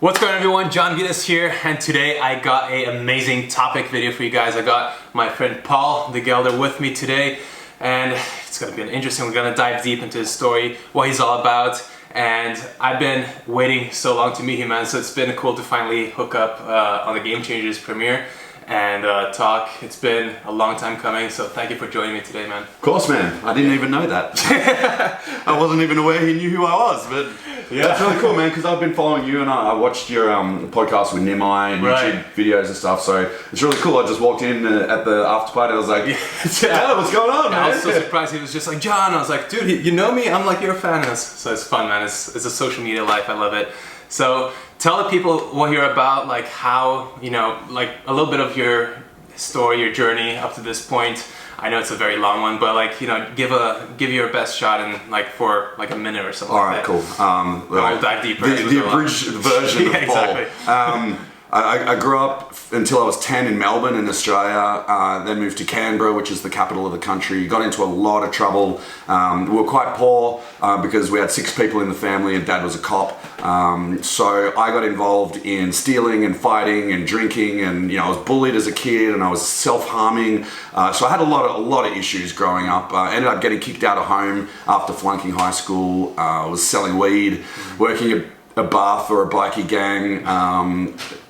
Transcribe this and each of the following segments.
What's going on, everyone? Jon Venus here, and today I got an amazing topic video for you guys. I got my friend Paul de Gelder with me today, and it's going to be interesting. We're going to dive deep into his story, what he's all about, and I've been waiting so long to meet him, man, so it's been cool to finally hook up on the Game Changers premiere and talk. It's been a long time coming, so thank you for joining me today, man. Of course, man. I didn't even know that. I wasn't even aware he knew who I was, but yeah, that's really cool, man, because I've been following you and I watched your podcast with Nimai and YouTube videos and stuff, so it's really cool. I just walked in at the after party, I was like, yeah, what's going on, man? I was so surprised. He was just like, Jon. I was like, dude, you know me? I'm like, you're a fan of us. So it's fun, man. It's a social media life. I love it. So tell the people what you're about, like how, like a little bit of your story, your journey up to this point. I know it's a very long one, but like, give your best shot in like for like a minute or something. All right, cool. We'll dive deeper. The abridged version of Paul. Exactly. I grew up until I was 10 in Melbourne in Australia, then moved to Canberra, which is the capital of the country. Got into a lot of trouble. We were quite poor because we had 6 people in the family and Dad was a cop. So I got involved in stealing and fighting and drinking, and I was bullied as a kid and I was self-harming. So I had a lot of issues growing up. Ended up getting kicked out of home after flunking high school. Was selling weed, working at a bar for a bikie gang,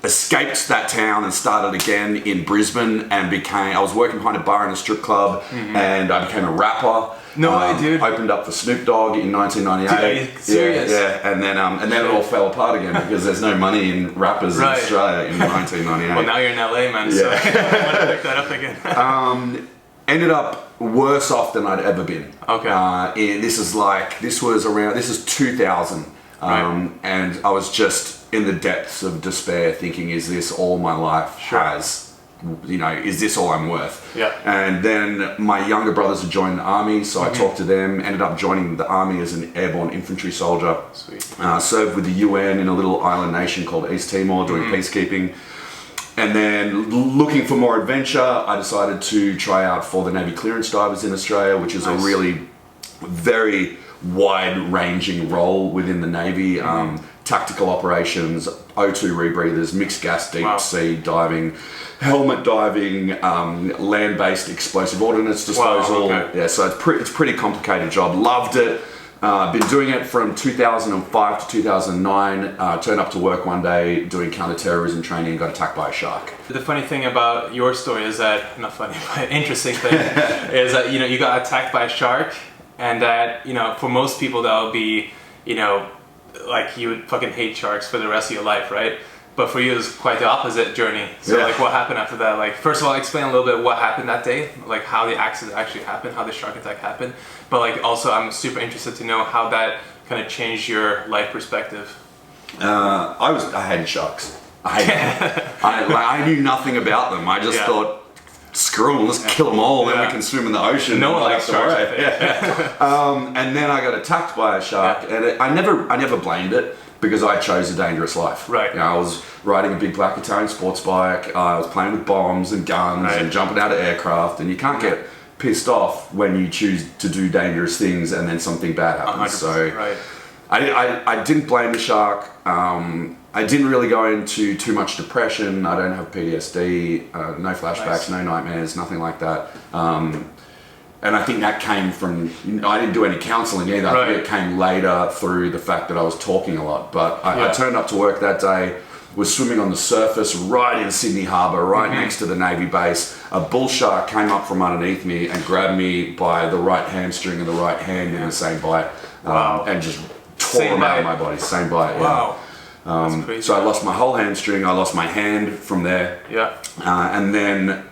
escaped that town and started again in Brisbane and I was working behind a bar in a strip club, and I became a rapper. No way, dude. Opened up for Snoop Dogg in 1998. Dude, are you serious? Yeah, and then it all fell apart again because there's no money in rappers in Australia in 1998. Well, now you're in LA, man, so I want to pick that up again. Ended up worse off than I'd ever been. Okay. This is 2000. And I was just in the depths of despair thinking, is this all my life has, is this all I'm worth? Yeah. And then my younger brothers had joined the army, so I talked to them, ended up joining the army as an airborne infantry soldier. Sweet. Served with the UN in a little island nation called East Timor doing peacekeeping. And then looking for more adventure, I decided to try out for the Navy clearance divers in Australia, which is a really very wide-ranging role within the Navy. Tactical operations, O2 rebreathers, mixed gas deep sea diving, helmet diving, land-based explosive ordnance disposal. Wow, okay. Yeah, so it's pretty complicated job. Loved it. Been doing it from 2005 to 2009. Turned up to work one day doing counter-terrorism training and got attacked by a shark. The funny thing about your story is that, not funny, but interesting thing, is that you got attacked by a shark. And that, for most people that'll be, like you would fucking hate sharks for the rest of your life, right? But for you, it was quite the opposite journey. So like what happened after that? Like, first of all, explain a little bit what happened that day, like how the accident actually happened, how the shark attack happened. But like also, I'm super interested to know how that kind of changed your life perspective. I hated sharks. I hated them. I knew nothing about them. I just thought, screw them, let's kill them all, then we can swim in the ocean. No one likes sharks, I think. And then I got attacked by a shark, and I never blamed it because I chose a dangerous life. Right. I was riding a big black Italian sports bike, I was playing with bombs and guns and jumping out of aircraft, and you can't get pissed off when you choose to do dangerous things and then something bad happens. 100%, so I didn't blame the shark. I didn't really go into too much depression. I don't have PTSD, no flashbacks, no nightmares, nothing like that. And I think that came from, I didn't do any counselling either. I think it came later through the fact that I was talking a lot. But I turned up to work that day, was swimming on the surface right in Sydney Harbour, right next to the Navy base. A bull shark came up from underneath me and grabbed me by the right hamstring and the right hand in the same bite, and just tore them out of my body. Same bite. Wow. So I lost my whole hamstring, I lost my hand from there. Yeah. And then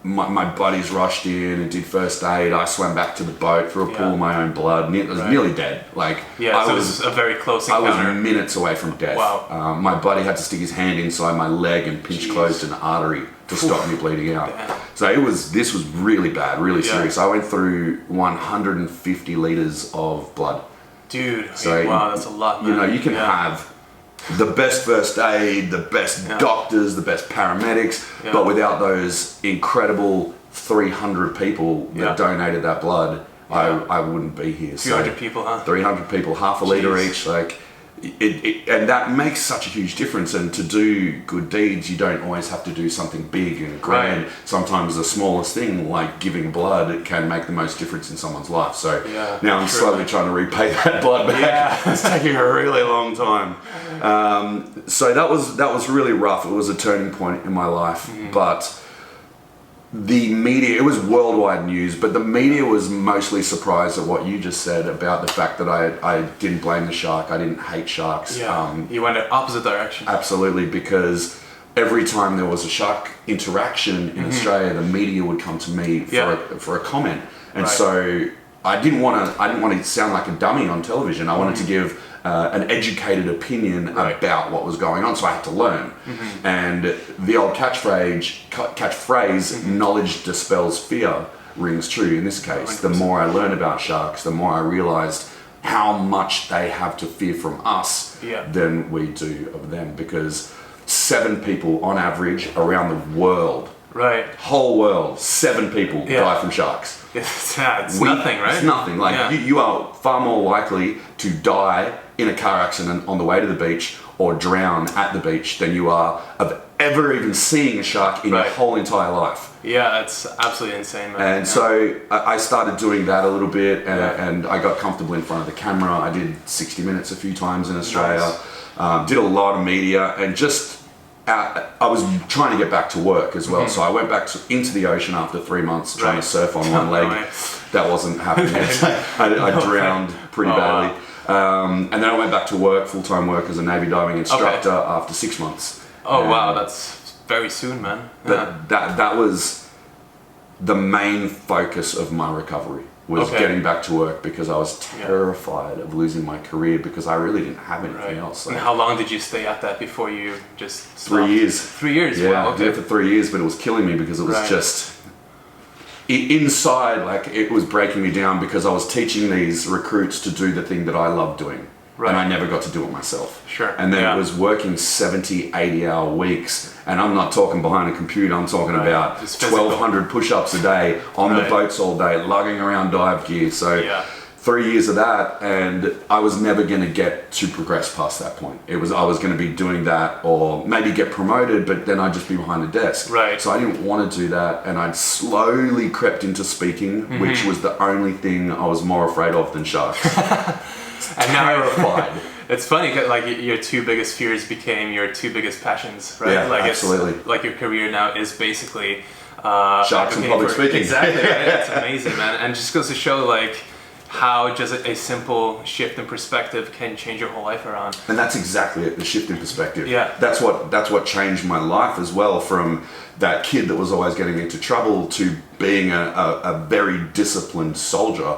my buddies rushed in and did first aid. I swam back to the boat through a pool of my own blood. I was nearly dead. So it was a very close encounter. I was minutes away from death. Wow. My buddy had to stick his hand inside my leg and pinch closed an artery to stop me bleeding out. Damn. So this was really bad, really serious. I went through 150 litres of blood. Dude, so wow, that's a lot, man. You can have the best first aid, the best doctors, the best paramedics, but without those incredible 300 people that donated that blood, I wouldn't be here. 300 people, huh? 300 people, half a litre each. and that makes such a huge difference. And to do good deeds, you don't always have to do something big and grand. Right. Sometimes the smallest thing, like giving blood, it can make the most difference in someone's life. So now I'm slowly trying to repay that blood back. Yeah. It's taking a really long time. So that was really rough. It was a turning point in my life, but the media, it was worldwide news, but the media was mostly surprised at what you just said about the fact that I didn't blame the shark. I didn't hate sharks. You went in the opposite direction. Absolutely, because every time there was a shark interaction in Australia, the media would come to me for a comment. And so I didn't want to sound like a dummy on television. I wanted to give an educated opinion about what was going on, so I had to learn. And the old catchphrase, knowledge dispels fear, rings true in this case. 100%. The more I learn about sharks, the more I realized how much they have to fear from us than we do of them, because 7 people on average around the world, whole world, 7 people die from sharks. It's nothing, right? It's nothing. Like you are far more likely to die in a car accident on the way to the beach or drown at the beach than you are of ever even seeing a shark in your whole entire life. Yeah, it's absolutely insane, man. And so I started doing that a little bit, and I got comfortable in front of the camera. I did 60 Minutes a few times in Australia, did a lot of media, and just I was trying to get back to work as well. So I went back into the ocean after 3 months trying to surf on one leg. That wasn't happening. I drowned pretty badly. And then I went back to work, full-time work as a Navy diving instructor after 6 months. Oh, wow, that's very soon, man. That was the main focus of my recovery, was getting back to work, because I was terrified of losing my career, because I really didn't have anything else. So. And how long did you stay at that before you just stopped? 3 years. 3 years? Yeah, wow, I did it for 3 years, but it was killing me, because it was just... Inside, like, it was breaking me down, because I was teaching these recruits to do the thing that I love doing. And I never got to do it myself. And then it was working 70, 80-hour weeks. And I'm not talking behind a computer. I'm talking about 1,200 push-ups a day, on the boats all day, lugging around dive gear. So 3 years of that, and I was never going to get to progress past that point. I was going to be doing that, or maybe get promoted, but then I'd just be behind a desk. So I didn't want to do that, and I'd slowly crept into speaking, which was the only thing I was more afraid of than sharks. And now terrified. It's funny, cause like your 2 biggest fears became your 2 biggest passions, right? Yeah, like absolutely. It's, like your career now is basically sharks and public speaking. Exactly, right? It's amazing, man. And just goes to show like how just a simple shift in perspective can change your whole life around. And that's exactly it, the shift in perspective. Yeah. That's what changed my life as well, from that kid that was always getting into trouble to being a very disciplined soldier.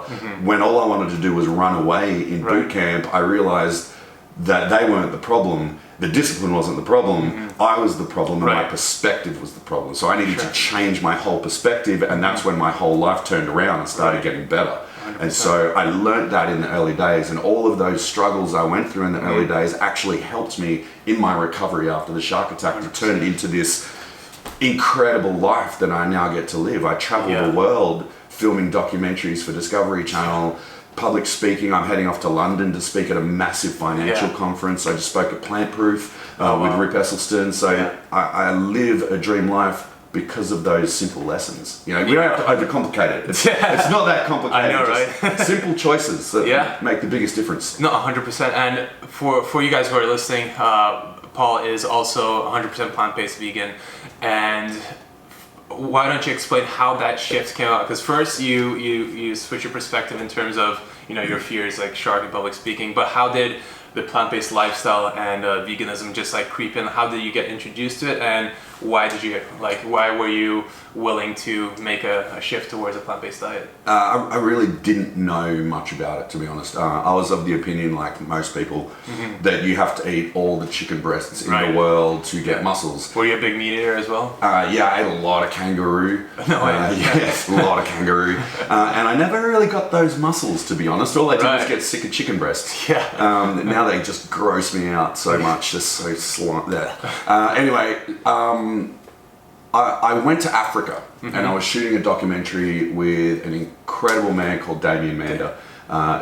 When all I wanted to do was run away in boot camp, I realized that they weren't the problem. The discipline wasn't the problem. I was the problem, and my perspective was the problem. So I needed to change my whole perspective, and that's when my whole life turned around and started getting better. 100%. And so I learned that in the early days, and all of those struggles I went through in the early days actually helped me in my recovery after the shark attack 100%. To turn it into this incredible life that I now get to live. I travel the world filming documentaries for Discovery Channel, public speaking. I'm heading off to London to speak at a massive financial conference. I just spoke at Plant Proof with Rip Esselstyn. So I live a dream life because of those simple lessons. You know, we don't have to overcomplicate it. It's not that complicated. I know, right? Just simple choices that make the biggest difference. No, 100%. And for you guys who are listening, Paul is also 100% plant-based vegan. And why don't you explain how that shift came out? Because first you switch your perspective in terms of, you know, your fears like shark and public speaking, but how did the plant-based lifestyle and veganism just like creep in? How did you get introduced to it, and why were you willing to make a shift towards a plant-based diet? I really didn't know much about it, to be honest. I was of the opinion, like most people, that you have to eat all the chicken breasts in the world to get muscles. Were you a big meat eater as well? Yeah, I ate a lot of kangaroo. No way. A lot of kangaroo. And I never really got those muscles, to be honest. All I did was get sick of chicken breasts. Now they just gross me out so much, just so slime there. Anyway, I went to Africa and I was shooting a documentary with an incredible man called Damien Mander,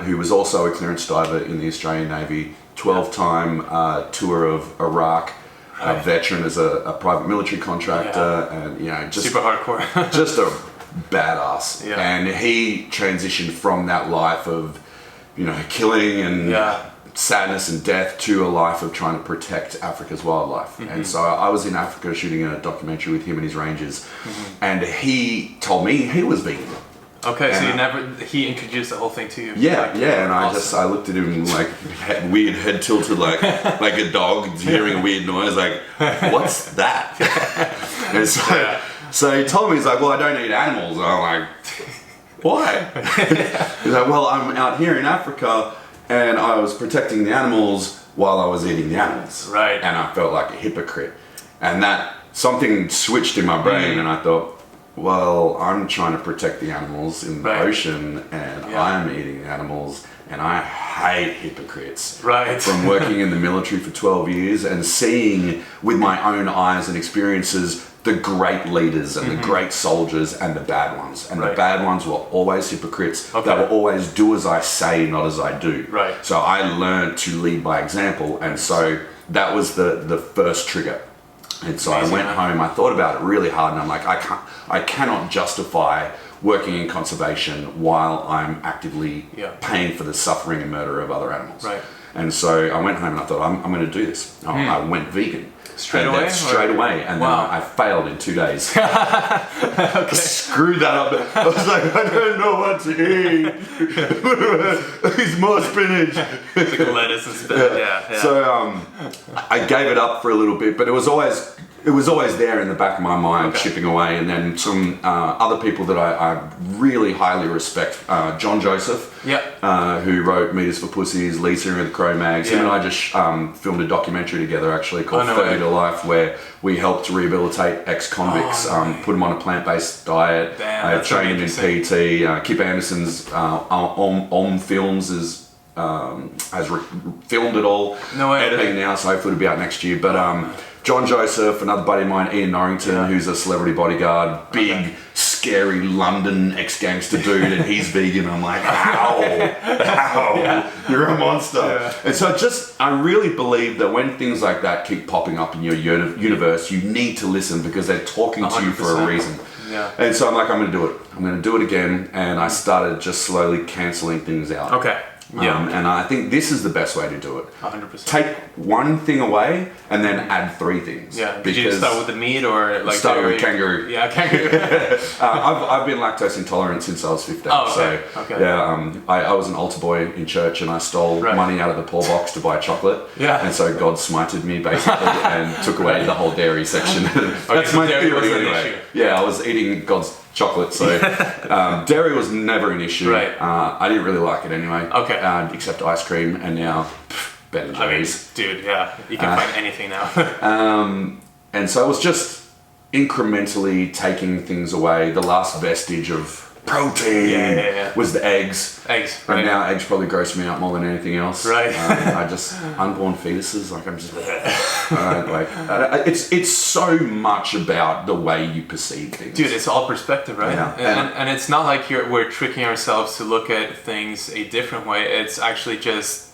who was also a clearance diver in the Australian Navy, 12-time tour of Iraq, a veteran as a private military contractor, and just super hardcore. just a badass. Yeah. And he transitioned from that life of killing and sadness and death to a life of trying to protect Africa's wildlife. And so I was in Africa shooting a documentary with him and his rangers, and he told me he was vegan. Okay, and so he introduced the whole thing to you. Yeah, and I looked at him like weird head tilted like a dog hearing a weird noise, like, what's that? And so he told me, he's like, well, I don't eat animals. And I'm like, why? He's like, well, I'm out here in Africa and I was protecting the animals while I was eating the animals. Right. And I felt like a hypocrite. And that something switched in my brain, and I thought, well, I'm trying to protect the animals in the ocean, and I'm eating animals, and I hate hypocrites. Right. From working in the military for 12 years and seeing with my own eyes and experiences the great leaders and the great soldiers and the bad ones. And the bad ones were always hypocrites. Okay. They will always do as I say, not as I do. Right. So I learned to lead by example, and so that was the first trigger. And so I went home, I thought about it really hard, and I'm like, I cannot justify working in conservation while I'm actively paying for the suffering and murder of other animals. Right. And so I went home and I thought, I'm going to do this. I went vegan. Straight away? Straight away. And then I failed in 2 days. Okay. Screwed that up. I was like, I don't know what to eat. It's more spinach. It's like lettuce and spinach. Yeah. So I gave it up for a little bit, but it was always there in the back of my mind, chipping away. And then some other people that I really highly respect, John Joseph, who wrote Meters for Pussies, Lisa and the Crow Mags. Him and I just filmed a documentary together, actually, called 30 to Life, where we helped rehabilitate ex-convicts, put them on a plant-based diet. Damn, trained him in PT. Kip Anderson's Om Films has filmed it all. No way. Editing now, so hopefully it'll be out next year. But John Joseph, another buddy of mine, Ian Norrington, who's a celebrity bodyguard, big, scary London ex-gangster dude, and he's vegan. I'm like, how? You're a monster. Yeah. And so I really believe that when things like that keep popping up in your universe, you need to listen because they're talking to you for a reason. Yeah. And so I'm like, I'm going to do it. I'm going to do it again. And I started just slowly cancelling things out. Okay. And I think this is the best way to do it. 100%. Take one thing away and then add 3 things. Yeah. Did you start with the meat or like start with kangaroo? Yeah, kangaroo. I've been lactose intolerant since I was 15. Oh, okay. So I was an altar boy in church, and I stole money out of the poor box to buy chocolate. Yeah. And so God smited me basically and took away the whole dairy section. That's my theory anyway. Yeah, I was eating God's chocolate, so dairy was never an issue. Right. I didn't really like it anyway. Okay. Except ice cream, and now Ben & Jerry's. I mean, dude, you can find anything now. And so I was just incrementally taking things away. The last vestige of protein was the eggs. Eggs, right. And now eggs probably gross me out more than anything else. Right. I just, unborn fetuses, like I'm just, it's so much about the way you perceive things. Dude, it's all perspective, right? Yeah. And it's not like we're tricking ourselves to look at things a different way. It's actually just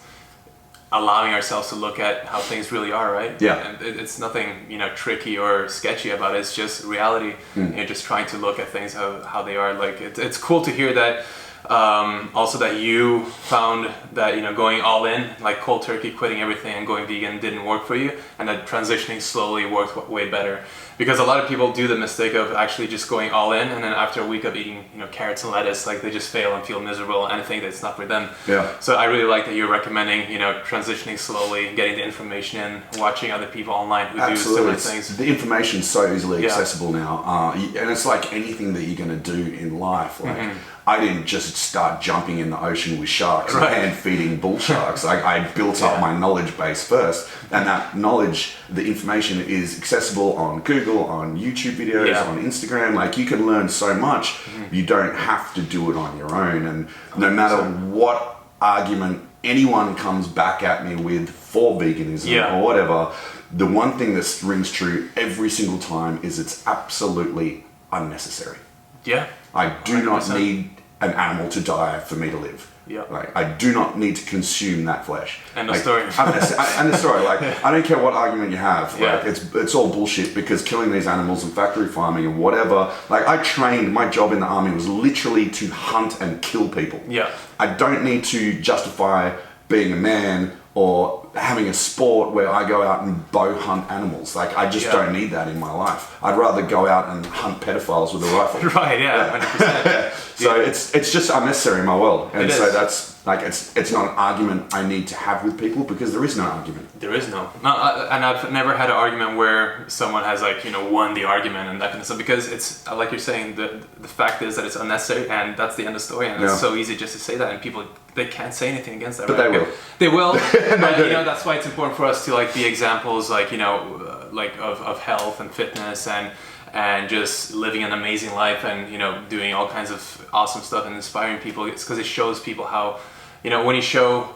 allowing ourselves to look at how things really are, right? Yeah. And it's nothing, tricky or sketchy about it. It's just reality. You're just trying to look at things how they are. Like it's cool to hear that. Also that you found that going all in, like cold turkey, quitting everything and going vegan didn't work for you, and that transitioning slowly worked way better. Because a lot of people do the mistake of actually just going all in, and then after a week of eating carrots and lettuce, like they just fail and feel miserable and think that it's not for them. Yeah. So I really like that you're recommending transitioning slowly, getting the information in, watching other people online who do similar things. The information's so easily accessible now, and it's like anything that you're going to do in life. Like I didn't just start jumping in the ocean with sharks and hand feeding bull sharks. I built up my knowledge base first, and that knowledge, the information is accessible on Google, on YouTube videos, on Instagram. Like you can learn so much. You don't have to do it on your own. And no matter what argument anyone comes back at me with for veganism or whatever, the one thing that rings true every single time is it's absolutely unnecessary. Yeah. I do 100%. Not need an animal to die for me to live. Yeah. Like, I do not need to consume that flesh. End of story. End of story. Like, I don't care what argument you have. Yeah. Like, it's all bullshit, because killing these animals and factory farming and whatever. Like, my job in the army was literally to hunt and kill people. Yeah. I don't need to justify being a man or having a sport where I go out and bow hunt animals. Like, I just don't need that in my life. I'd rather go out and hunt pedophiles with a rifle. Right, yeah, 100%. So it's just unnecessary in my world. And so is. that's, like, it's not an argument I need to have with people, because there is no argument. There is no. And I've never had an argument where someone has, like, won the argument and that kind of stuff, because it's, like you're saying, the fact is that it's unnecessary, and that's the end of the story, and it's so easy just to say that, and people, they can't say anything against that. But right? they will. They will. But, that's why it's important for us to, like, be examples, like, like of health and fitness and just living an amazing life, and doing all kinds of awesome stuff and inspiring people. It's because it shows people how, when you show,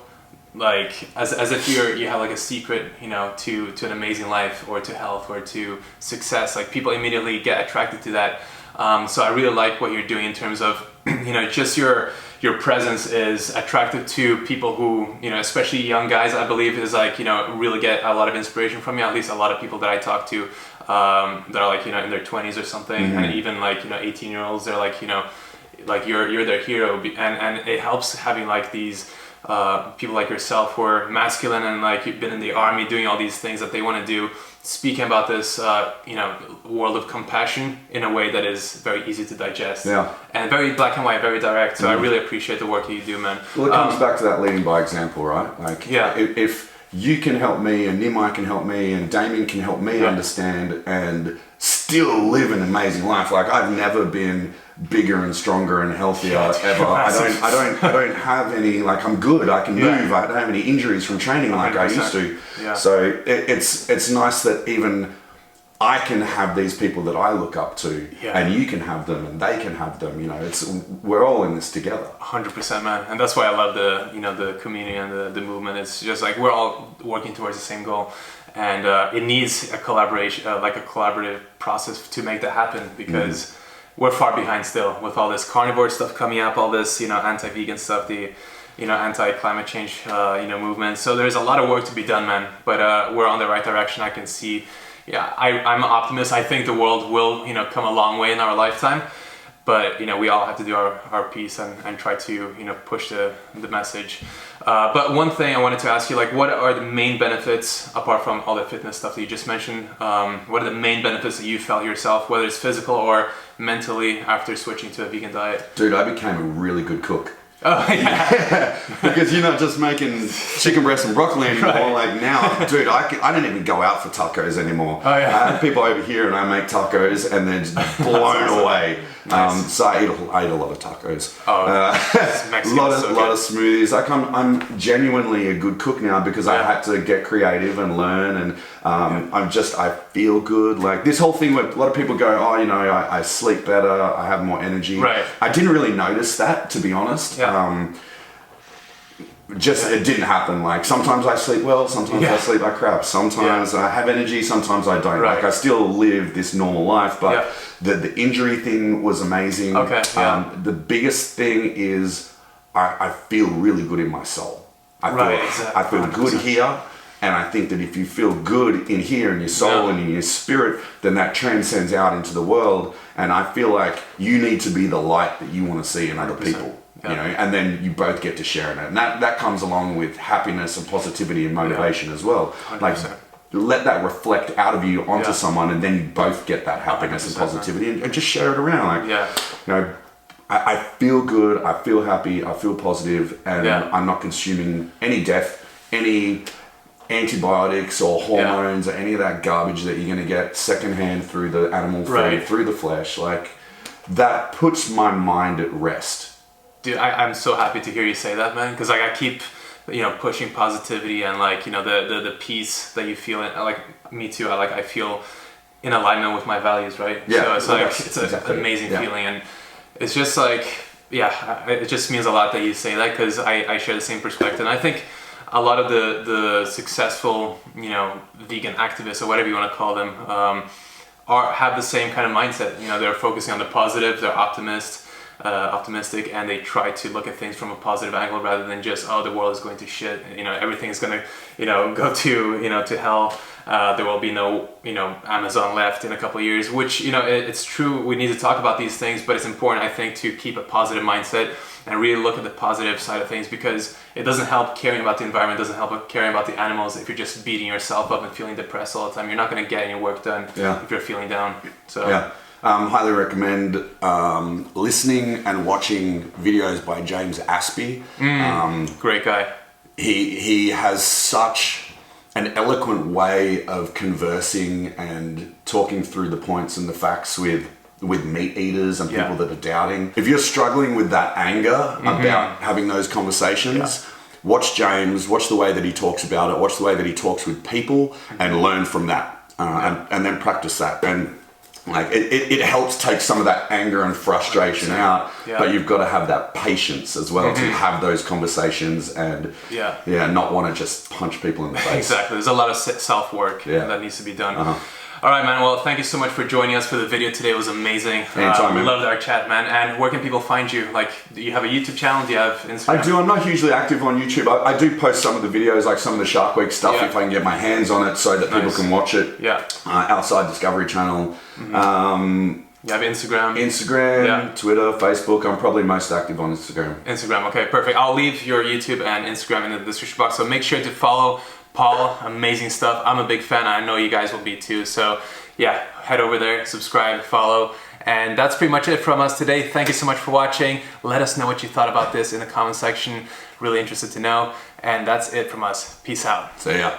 like, as if you have like a secret, to an amazing life, or to health, or to success, like, people immediately get attracted to that. So I really like what you're doing in terms of, just your presence is attractive to people who, especially young guys, I believe, is like, really get a lot of inspiration from you. At least a lot of people that I talk to, that are like, in their 20s or something, and even like, 18-year-olds, they're like, like you're their hero, and it helps having like these people like yourself who are masculine, and like you've been in the army doing all these things that they want to do, speaking about this world of compassion in a way that is very easy to digest, and very black and white, very direct. So I really appreciate the work that you do, man. Well, it comes back to that leading by example, right? Like, if you can help me, and Nimai can help me, and Damien can help me understand and still live an amazing life. Like, I've never been bigger and stronger and healthier ever. I don't have any, like, I'm good, I can move, I don't have any injuries from training like 100%. I used to. So it's nice that even I can have these people that I look up to, and you can have them, and they can have them. We're all in this together. 100%, man. And that's why I love the community and the movement. It's just like we're all working towards the same goal, and it needs a collaboration, like a collaborative process to make that happen, because we're far behind still with all this carnivore stuff coming up, all this anti-vegan stuff, the anti-climate change movement. So there's a lot of work to be done, man. But we're on the right direction. I can see. Yeah, I'm an optimist. I think the world will, come a long way in our lifetime, but we all have to do our piece and try to, push the message. But one thing I wanted to ask you, like, what are the main benefits, apart from all the fitness stuff that you just mentioned? What are the main benefits that you felt yourself, whether it's physical or mentally, after switching to a vegan diet? Dude, I became a really good cook. Oh, yeah. Because you're not just making chicken breast and broccoli anymore. Right. Like, now, dude, I don't even go out for tacos ananymore. Oh, yeah. I have people over here and I make tacos, and they're just blown away. Nice. So I eat a lot of tacos. Oh, a lot of smoothies. Like, I'm genuinely a good cook now, because I had to get creative and learn, and I feel good. Like, this whole thing where a lot of people go, I sleep better, I have more energy. Right. I didn't really notice that, to be honest. It didn't happen. Like, sometimes I sleep well, sometimes I sleep like crap, sometimes I have energy, sometimes I don't. Like, I still live this normal life, but the injury thing was amazing. The biggest thing is I feel really good in my soul. I feel good here, and I think that if you feel good in here, in your soul and in your spirit, then that transcends out into the world. And I feel like you need to be the light that you want to see in other people. And then you both get to share in it, and that comes along with happiness and positivity and motivation as well. 100%. Like, let that reflect out of you onto someone, and then you both get that happiness and positivity, and just share it around. Like, I feel good, I feel happy, I feel positive, and I'm not consuming any death, any antibiotics or hormones or any of that garbage that you're going to get secondhand through the animal food, through the flesh. Like, that puts my mind at rest. Dude, I'm so happy to hear you say that, man, because like I keep, pushing positivity and like, the peace that you feel, like, me too. I feel in alignment with my values, right? So it's it's an amazing feeling, and it's just like, it just means a lot that you say that, because I share the same perspective. And I think a lot of the successful, vegan activists, or whatever you want to call them, have the same kind of mindset. They're focusing on the positive, they're optimists. optimistic, and they try to look at things from a positive angle rather than just, oh, the world is going to shit, you know, everything's gonna, you know, go to, you know, to hell. There will be no, you know, Amazon left in a couple of years, which, you know, it's true. We need to talk about these things, but it's important, I think, to keep a positive mindset and really look at the positive side of things, because it doesn't help caring about the environment, doesn't help caring about the animals if you're just beating yourself up and feeling depressed all the time. You're not going to get any work done if you're feeling down. So yeah. Highly recommend listening and watching videos by James Aspey. Great guy. He has such an eloquent way of conversing and talking through the points and the facts with meat eaters and people that are doubting. If you're struggling with that anger about having those conversations, watch James, watch the way that he talks about it, watch the way that he talks with people, and learn from that, and then practice that. And like it helps take some of that anger and frustration out, but you've got to have that patience as well to have those conversations and not want to just punch people in the face. Exactly. There's a lot of self-work that needs to be done. All right, man. Well, thank you so much for joining us for the video today. It was amazing. Anytime, man. Loved our chat, man. And where can people find you? Like, do you have a YouTube channel? Do you have Instagram? I do. I'm not hugely active on YouTube. I do post some of the videos, like some of the Shark Week stuff, if I can get my hands on it so that people can watch it. Yeah. Outside Discovery Channel. You have Instagram? Twitter, Facebook. I'm probably most active on Instagram. Instagram, okay, perfect. I'll leave your YouTube and Instagram in the description box, so make sure to follow Paul. Amazing stuff. I'm a big fan. I know you guys will be too. So yeah, head over there, subscribe, follow. And that's pretty much it from us today. Thank you so much for watching. Let us know what you thought about this in the comment section. Really interested to know. And that's it from us. Peace out. See ya.